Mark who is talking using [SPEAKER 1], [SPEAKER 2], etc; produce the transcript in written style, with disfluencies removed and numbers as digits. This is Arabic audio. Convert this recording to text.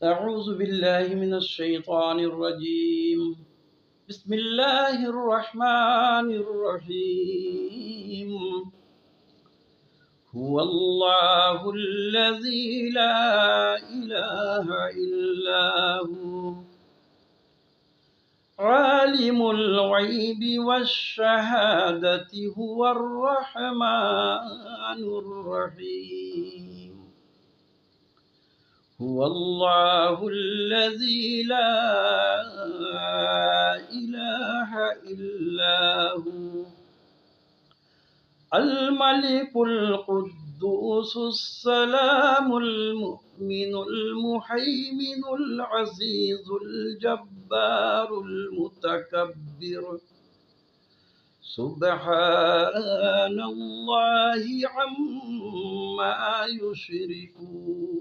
[SPEAKER 1] أعوذ بالله من الشيطان الرجيم. بسم الله الرحمن الرحيم. هو الله الذي لا إله إلا هو عالم الغيب والشهادة هو الرحمن الرحيم. هو الله الذي لا إله إلا هو الملك القدوس السلام المؤمن المهيمن العزيز الجبار المتكبر سبحان الله عما يشركون.